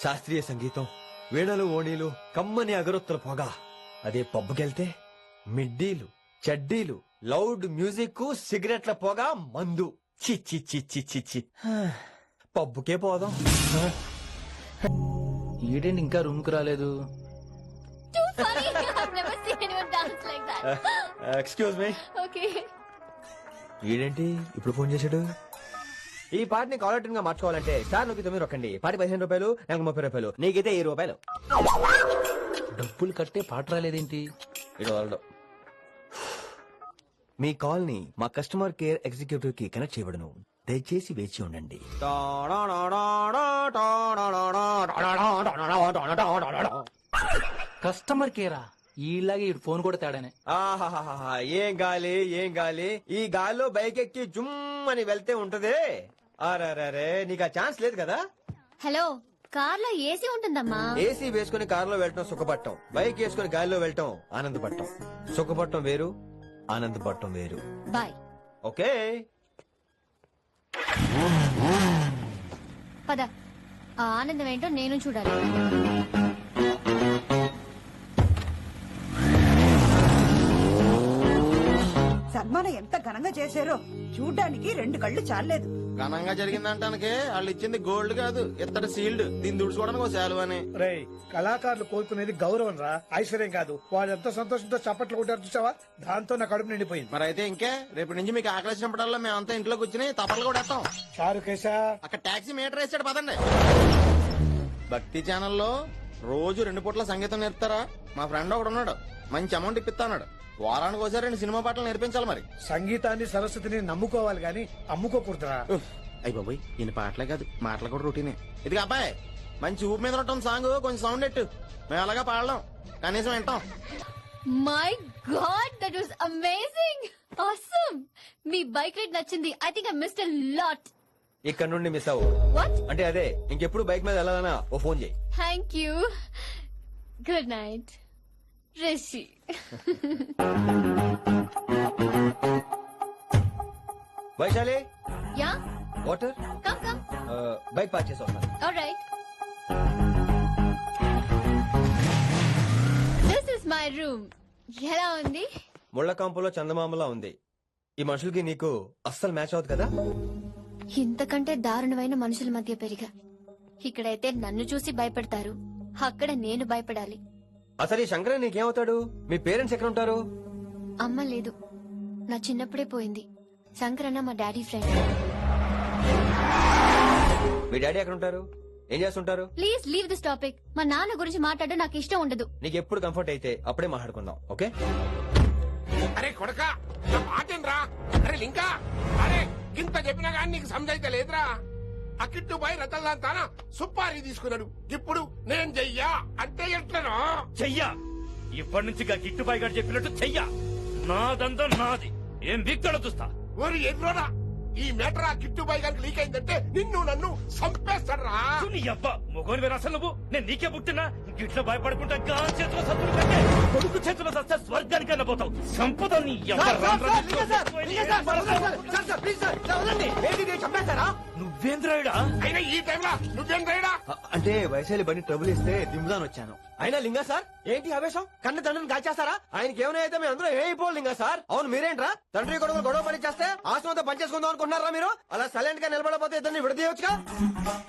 శాస్త్రీయ సంగీతం, వీణలు ఓణీలు, కమ్మని అగరొత్తుల పొగ. అదే పబ్బుకెళ్తే మిడ్డీలు, చెడ్డీలు, లౌడ్ మ్యూజిక్, సిగరెట్ల పొగ, మందు. చి చి చి చి చి చి. పబ్బుకే పోదాం. ఈడేంటి ఇంకా రూమ్ కు రాలేదు? Too funny. I've never seen anyone dance like that. Excuse me. Okay. వీడేంటి ఇప్పుడు ఫోన్ చేశాడు? ఈ పాటని కాలర్ ట్యూన్ గా మార్చుకోవాలంటే స్టార్ నొక్కి 9 రొక్కండి. పాటి 15 రూపాయలు, నాకు 30 రూపాయలు, నీకైతే 7 రూపాయలు. డబ్బులు కట్టే పాట రాలేదేంటి? ఇటు వాళ్ళడు. మీ కాల్ ని మా కస్టమర్ కేర్ ఎగ్జిక్యూటివ్ కి కనెక్ట్ చేయబడును. దయచేసి వేచి ఉండండి. కస్టమర్ కేరా? ఈలాగే ఈ ఫోన్ కూడా తేడానే. ఆహాహాహా, ఏం గాలి ఏం గాలి. ఈ గాలిలో బైక్ ఎక్కి జుమ్ అని వెళ్తే ఉంటదే. అరే నీకు ఆ ఛాన్స్ లేదు కదా. హలో, కార్ లో ఏసీ ఉంటుందమ్మా. ఏసీ వేసుకుని కారులో వెళ్ళటం సుఖపట్టం, బైక్ వేసుకుని గాలిలో వెళ్ళటం ఆనందపట్టం. సుఖపట్టం వేరు, ఆనందపట్టం వేరు. బాయ్. ఓకే పద, ఆ ఆనందం ఏంటో నేను చూడాలి. సన్మానం ఎంత ఘనంగా చేశారో చూడ్డానికి 2 కళ్ళు చాలేదు. ఘనంగా జరిగిందంటానికి వాళ్ళు ఇచ్చింది గోల్డ్ కాదు, ఇత్తడి సీల్డ్. దీన్ని దుడుచుకోవడానికి ఒక శాలువ అని. రేయ్, కళాకారులు కోరుకునేది గౌరవం రా, ఐశ్వర్యం కాదు. వాళ్ళు ఎంత సంతోషంతో చప్పట్లు కొట్టారు చూసావా? దాంతో నా కడుపు నిండిపోయింది. మరి అయితే ఇంకే, రేపటి నుంచి మీకు ఆకలిసినప్పుడల్లా మేమంతా ఇంట్లో కూర్చుని తప్పలు కూడా వేస్తాం. చారు కేశా, అక్కడ టాక్సీ మీటర్ వేసాడు పదండి. భక్తి ఛానల్లో రోజు 2 పూట్ల సంగీతం నేర్పుతారా? మా ఫ్రెండ్ ఒకడు ఉన్నాడు, మంచి అమౌంట్ ఇప్పిస్తా అన్నాడు. వారానికి ఒకసారి 2 సినిమా పాటలు నేర్పించాలి. మరి సంగీతాన్ని సరస్వతిని నమ్ముకోవాలి గాని అమ్ముకోకూడదురా. అయ్యి బాబోయ్, ఈయన పాటలే కాదు మాటలు కూడా రొటీనే. ఇది అబ్బాయి, మంచి ఊపి మీద ఉండటం సాంగ్ కొంచెం సౌండ్ ఎట్టు. మేము అలాగా పాడలేం, కనీసం వింటాం. My god, that was amazing, awesome. మీ బైక్ రైడ్ నచ్చింది. I think I missed a lot. ఇక్కడ నుండి మిస్ అవ్వు. వాట్? అంటే అదే, ఇంకెప్పుడు బైక్ మీద వెళ్ళాలన్నా ఓ ఫోన్ చేయి. Thank you. Good night Rishi. Vaishali, yeah, water. Come come. Bike park చేసి వస్తాను. Alright. This is my room. ఎలా ఉంది? ముళ్ళ కాంపులో చందమామలా ఉంది. ఈ మనుషులకి నీకు అస్సలు మ్యాచ్ అవుతుంది కదా. ఇంతకంటే దారుణమైన మనుషుల మధ్య పెరిగా. ఇక్కడైతే నన్ను చూసి భయపడతారు, అక్కడ నేను భయపడాలి. అసలు ఈ శంకరన్ నీకేమవుతాడు? మీ పేరెంట్స్ ఎక్కడ ఉంటారు? అమ్మ లేదు, నా చిన్నప్పుడే పోయింది. శంకరన్న మా డాడీ ఫ్రెండ్. మీ డాడీ ఎక్కడ ఉంటారు? ఏం చేస్తుంటారు? Please leave this topic. మా నాన్న గురించి మాట్లాడడం నాకు ఇష్టం ఉండదు. నీకు ఎప్పుడు కంఫర్ట్ అయితే అప్పుడే మాట్లాడుకుందాం, ఓకే? అరే కొడకా, నా మాటేనరా? అరే లింకా, అరే ఇంత చెప్పినా గానీ నీకు సమజైతే లేదురా. ఆ కిట్టు బాయ్ రతల్లా తానా సుపారీ తీసుకున్నాడు. ఇప్పుడు నేను చెయ్యా అంటే ఎట్లనో చెయ్యా. ఇప్పటి నుంచి గిట్టుబాయి గారు చెప్పినట్టు చెయ్యా. నాదంతా నాది. ఏం బిక్తాడో చూస్తా. ఓరి ఎదురోరా, ఈ మేటర్ ఆ కిట్టు బాయ్ గారికి లీక్ అయిందంటే నిన్ను నన్ను చంపేస్తాడరా. నీ అబ్బా మొగోని వేరు అసలు నువ్వు. నేను నీకే పుట్టినా గిట్ల భయపడుకుంటా గా చేతిలో సత్తులు కంటే కొడుకు చేతిలో సస్తే స్వర్గానికి వెళ్ళబోతావు. సంపద నీ నువ్వేంద్రాయుడా? అయినా ఈ టైంలో నువ్వేం రైడా? అంటే వైశాలి బండి ట్రబుల్ ఇస్తే దింపుదాని వచ్చాను. అయినా లింగా సార్, ఏంటి ఆవేశం? కన్న తండ్రిని కాల్చేస్తారా? ఆయనకి ఏమైనా అయితే మేము అందరూ ఏమైపోవాలి లింగా సార్. అవును, మీరేంట్రా తండ్రి కొడుకు గొడవ పని చేస్తే ఆశ్రమంతో పనిచేసుకుందాం అనుకుంటున్నారా మీరు? అలా సైలెంట్ గా నిలబడపోతే ఇద్దరిని విడదీయొచ్చుగా.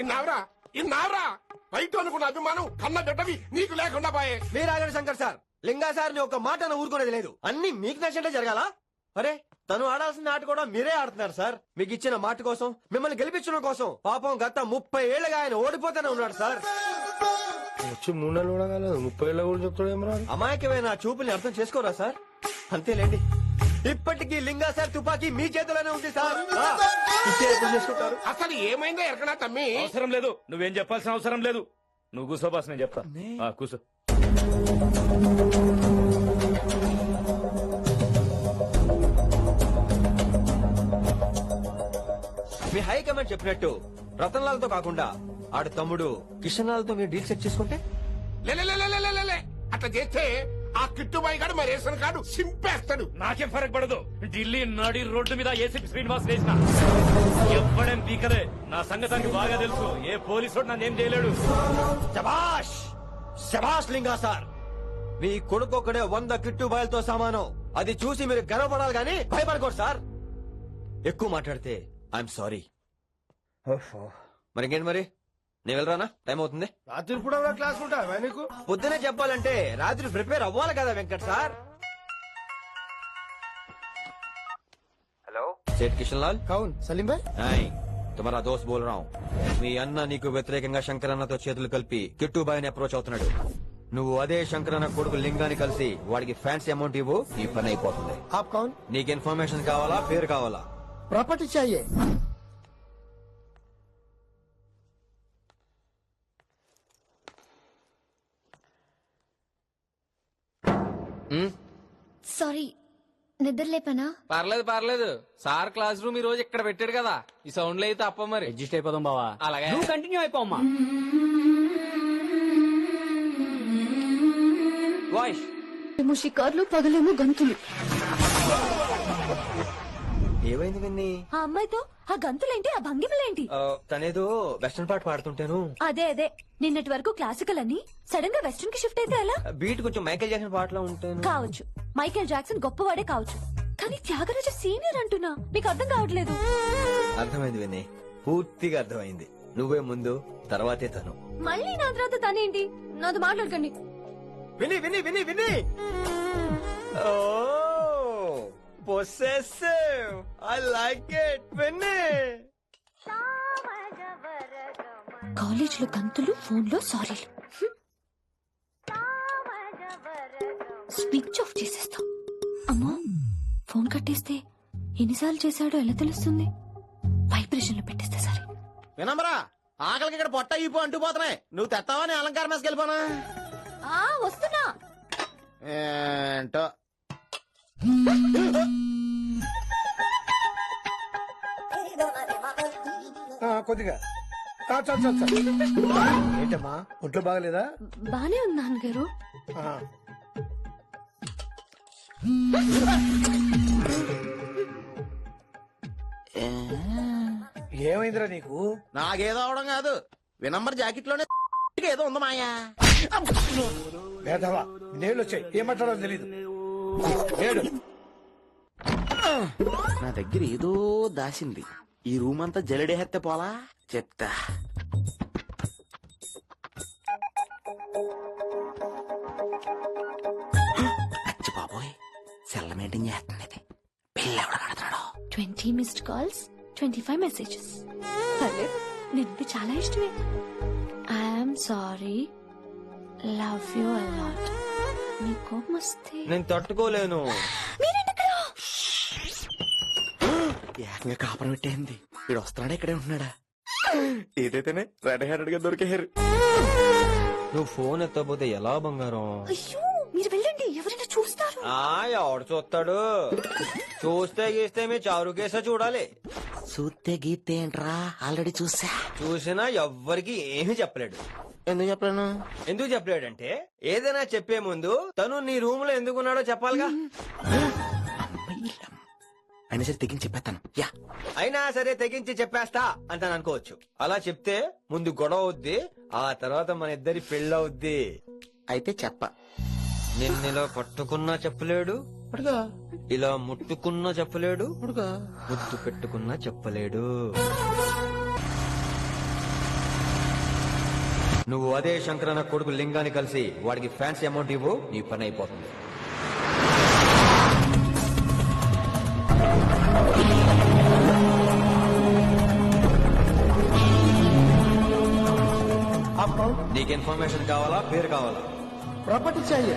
ఇన్నావురా ఇన్నావురా, బయట అనుకున్న అభిమానం కన్న బిడ్డవి నీకు లేకుండా పోయే. మీరు ఆగండి శంకర్ సార్. లింగా సార్ ని ఒక మాట ఊరుకునేది లేదు. అన్ని మీకు నచ్చినట్టే జరగాల. అరే, తను ఆడాల్సిన ఆట కూడా మీరే ఆడుతున్నారు సార్. మీకు ఇచ్చిన మాట కోసం, మిమ్మల్ని గెలిపించడం కోసం పాపం గత 30 ఏళ్లుగా ఆయన ఓడిపోతూనే ఉన్నాడు సార్. వచ్చి 3 నెలలు కూడా కాలేదు, 30 ఏళ్ళ కూడా చెప్తాడేమరా. అమాయకమైన చూపుల్ని అర్థం చేసుకోరా సార్? అంతేలేండి, ఇప్పటికీ లింగా సార్ తుపాకీ మీ చేతిలోనే ఉంది సార్. ఇచ్చే అర్థం చేసుకుంటారు. అసలు ఏమైందో ఎరకనా తమ్మి? అవసరం లేదు, నువ్వేం చెప్పాల్సిన అవసరం లేదు. నువ్వు కూసో బాస్, నేను చెప్తా. కూసో. మీ హైకమాండ్ చెప్పినట్టు రతన్లాల్తో కాకుండా ఆడు తమ్ముడు కిషన్ లాల్తో మీరు డీల్ సెట్ చేసుకుంటే లే అట్లా చేస్తే ఆ కిట్టుబాయి గారు మరి రేషన్ కార్డు సింపేస్తాడు. నాకేం ఫరక్ పడదు. ఢిల్లీ నడి రోడ్డు మీద ఏసీపీ శ్రీనివాస్ వేసిన ఎవ్వడేం పీకలే. నా సంగతానికి బాగా తెలుసు. ఏ పోలీసు నన్నేం చేయలేడు. శబాష్ శబాష్ లింగా సార్, మీ కొడుకు ఒకడే 100 కిట్టు బాయలతో సమానం. అది చూసి మీరు గర్వపడాలి గానీ భయపడకూడదు సార్. ఎక్కువ మాట్లాడితే ఐఎమ్ సారీ. మరి ఇంకేంటి మరి, నేను వెళ్ళరానా? టైం అవుతుంది. రాత్రి కూడా క్లాస్ ఉంటా నీకు? పొద్దునే చెప్పాలంటే రాత్రి ప్రిపేర్ అవ్వాలి కదా వెంకట్ సార్. హలో సేठ కిషన్ లాల్. కౌన్ సలీం భాయ్? హాయ్, తుమారా దోస్త్ బోల్ రా హూం. మీ అన్న నీకు వ్యతిరేకంగా శంకరన్నతో చేతులు కలిపి కిట్టుబాయిని అప్రోచ్ అవుతున్నాడు. నువ్వు అదే శంకరన్న కొడుకు లింగాన్ని కలిసి వాడికి ఫ్యాన్సీ అమౌంట్ ఇవ్వు, ఈ పని అయిపోతుంది. ఆప్ కౌన్? నీకు ఇన్ఫర్మేషన్ కావాలా, పేరు కావాలా? ప్రాపర్టీ చాయే. సారీ, నిద్ర లేపనా? పర్లేదు సార్ క్లాస్ రూమ్ ఈ రోజు ఇక్కడ పెట్టాడు కదా, ఈ సౌండ్ లో అయితే తప్ప మరి అడ్జస్ట్ అయిపోదాం బావా. అలాగే నువ్వు కంటిన్యూ అయిపోమ్మా. వాయిస్ ఏమో షికార్లు, పగలేమో గంతులు. ఏమైంది విన్ని? ఆ అమ్మాయితో ఆ గంతులేంటి, ఆ భంగిమలేంటి? తనేదో వెస్టర్న్ పాట పాడుతుంటాను. అదే నిన్నటి వరకు క్లాసికల్ అని సడన్ గా వెస్టర్న్ కి షిఫ్ట్ అయితే ఎలా? బీట్ కొంచెం మైకేల్ జాక్సన్ పాటలో ఉంటాను. కావచ్చు, మైకేల్ జాక్సన్ గొప్పవాడే కావచ్చు, కానీ త్యాగరాజ సీనియర్ అంటున్నా. మీకు అర్థం కావట్లేదు. అర్థమైంది విని, పూర్తిగా అర్థమైంది. నువ్వే ముందు, తర్వాతే తను. మళ్ళీ నా తర్వాత తనేంటి? నాతో మాట్లాడకండి. విని విని విని విని ఓ పొసెసివ్, ఐ లైక్ ఇట్. విని కాలేజ్ లో గంతులు, ఫోన్ లో సారీలు. స్విచ్ ఆఫ్ చేసేస్తా. అమ్మో, ఫోన్ కట్టేస్తే ఎన్నిసార్లు చేశాడో ఎలా తెలుస్తుంది? వైబ్రేషన్ లో పెట్టేస్తే సరే. వినమ్రా, ఆకలికి ఇక్కడ పొట్ట ఇప్పు అంటుపోతున్నాయి. నువ్వు తెస్తావా నీ అలంకారం వేసుకెళ్ళిపోనా? వస్తున్నా. ఏంటో కొద్దిగా చాలు. ఏంటమ్మా, ఒంట్లో బాగలేదా? బానే ఉంది నాన్నగారు. ఏమైందిరా నీకు? నాకేదో అవడం కాదు, వినమ్ర జాకెట్ లోనే ఏదో ఉంది మాయా. వేధవా, నేళ్ళు వచ్చాయి, ఏం మాట్లాడాలో తెలీదు. ఏడు. నా దగ్గర ఏదో దాసింది. ఈ రూమ్ అంతా జలడేహెత్తే పోలా చెప్తా. అచ్చి బాబోయ్, సెల్ల మెయింటైన్ చేస్తుంది. పిల్ల ఎవడ కడుతున్నాడు? 20 మిస్డ్ కాల్స్, 25 మెసేజెస్. పర్లేదు, నిన్ను చాలా ఇష్టమే. I'm sorry, love you a lot. నీ కోపం వస్తే నేను తట్టుకోలేను. ఏకంగా కాపురం పెట్టేంది. వీడు వస్తున్నాడా, ఇక్కడే ఉంటున్నాడా? ఏదైతేనే రెడ్ హ్యాండెడ్ గా దొరికారు. నువ్వు ఫోన్ ఎత్తపోతే ఎలా బంగారం? అయ్యో, మీరు వెళ్ళండి, ఎవరైనా చూస్తారు. ఎవడు చూస్తాడు? చూస్తే గీస్తే మీ చారు కేసా చూడాలి. చూస్తే గీతే ఏంట్రా, ఆల్రెడీ చూసా. చూసినా ఎవ్వరికి ఏమీ చెప్పలేడు. ఎందుకు చెప్పలేను? ఎందుకు చెప్పలేడంటే, ఏదైనా చెప్పే ముందు తను నీ రూమ్ లో ఎందుకున్నాడో చెప్పాలిగా. అయినా సరే తెగించి చెప్పేస్తాను. యా, అయినా సరే తెగించి చెప్పేస్తా అంటాను అనుకోవచ్చు. అలా చెప్తే ముందు గొడవ అవుద్ది, ఆ తర్వాత మన ఇద్దరి పెళ్ళవుద్ది. అయితే చెప్ప. నిన్నిలా పట్టుకున్నా చెప్పలేడు, ఇలా ముట్టుకున్నా చెప్పలేడు, ముద్దు పెట్టుకున్నా చెప్పలేడు. నువ్వు అదే శంకరన్న కొడుకు లింగాన్ని కలిసి వాడికి ఫ్యాన్సీ అమౌంట్ ఇవ్వు, నీ పని అయిపోతుంది. నీకు ఇన్ఫర్మేషన్ కావాలా, పేరు కావాలా? ప్రాపర్టీ చాయే.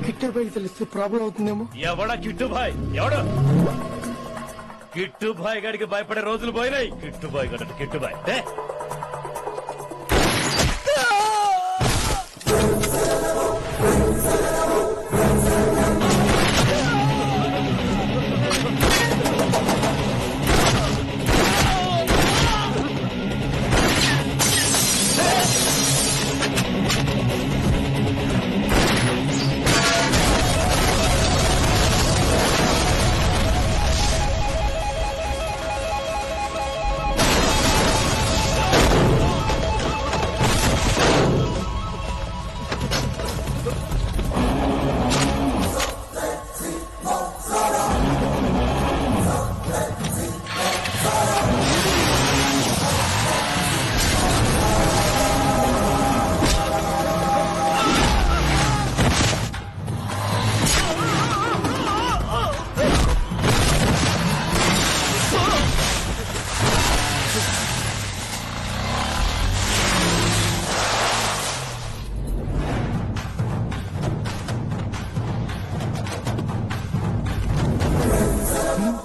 కిట్టుబాయి తెలిస్తే ప్రాబ్లం అవుతుందేమో. ఎవడా కిట్టుబాయ్? ఎవడు కిట్టుబాయ్ గడికి భయపడే రోజులు పోయినాయి. కిట్టుబాయ్ గడ కిట్టుబాయ్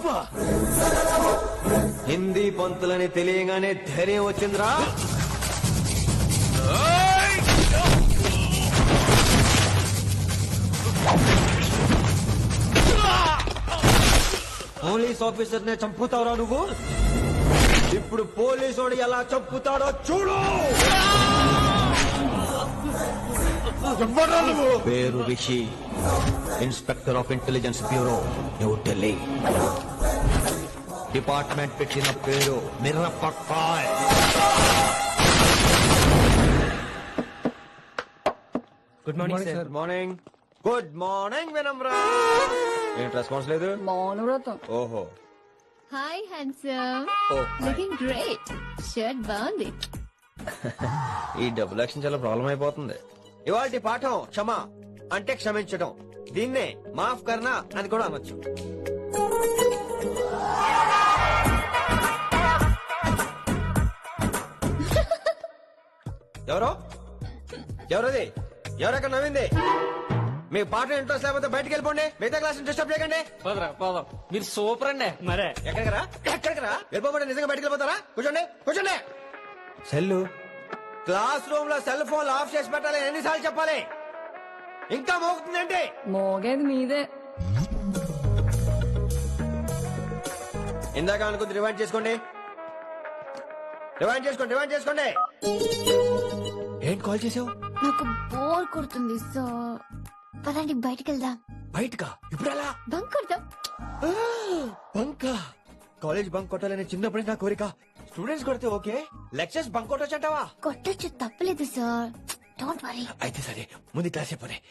నువ్వా? హిందీ పంతులని తెలియగానే ధైర్యం వచ్చిందిరా. పోలీస్ ఆఫీసర్ నే చంపుతావురా నువ్వు. ఇప్పుడు పోలీసోడు ఎలా చంపుతాడో చూడు. పేరు Rishi, inspector of Intelligence Bureau, New Delhi. Department పెట్టిన పేరు మిర్రపక్కాయ్. Good morning sir. Good morning. Good morning Vinamra. ఏంటి రెస్పాన్స్ లేదు? మౌనవ్రతం. ఓహో. Hi handsome, oh looking great. Shirt బాగుంది. ఈ డబుల్ యాక్షన్ చాలా ప్రాబ్లం అయిపోతుంది. ఇవాళ పాఠం క్షమ అంటే క్షమించడం. దీన్నే మాఫ్ కర్నా అని కూడా అనొచ్చు. ఎవరో ఎవరది? ఎవరెక్కడ నవ్వింది? మీ పాట ఇంట్రెస్ట్ లేకపోతే బయటకు వెళ్ళిపోండి. మిగతా క్లాస్ డిస్టర్బ్ చేయకండి. పోదరా పోదాం. మీరు సూపర్ అండి. మరే ఎక్కడికరా? ఎక్కడికరా? వెళ్ళిపోమంటే నిజంగా బయటకు వెళ్ళిపోతారా? కూర్చోండి కూర్చోండి. సెల్లు క్లాస్ రూమ్ లో సెల్ ఫోన్ ఆఫ్ చేసి పెట్టాలి. ఎన్నిసార్లు చెప్పాలి? ఇంకా మోగుతుందంటే మోగేది మీదే. ఇందాక అనుకుంది రివైండ్ చేసుకోండి. రివైండ్ చేసుకోండి. రివైండ్ చేసుకోండి. ఏంటి కాల్ చేసావు? నాకు బోర్ కొడుతుంది, సో పదండి బయటికి వెళ్దాం. బయటకా? ఇప్పుడు ఎలా? బంక్ కొడదాం. బంకా? కాలేజ్ బంక్ కొట్టాలనే చిన్నప్పుడే నా కోరిక. స్టూడెంట్స్ కొడితే ఓకే, లెక్చర్స్ బంక్ కొట్టొచ్చంటావా? కొట్టచ్చు, తప్పలేదు సార్. Don't worry. అయితే సరే, ముందు క్లాస్ చెప్పనే.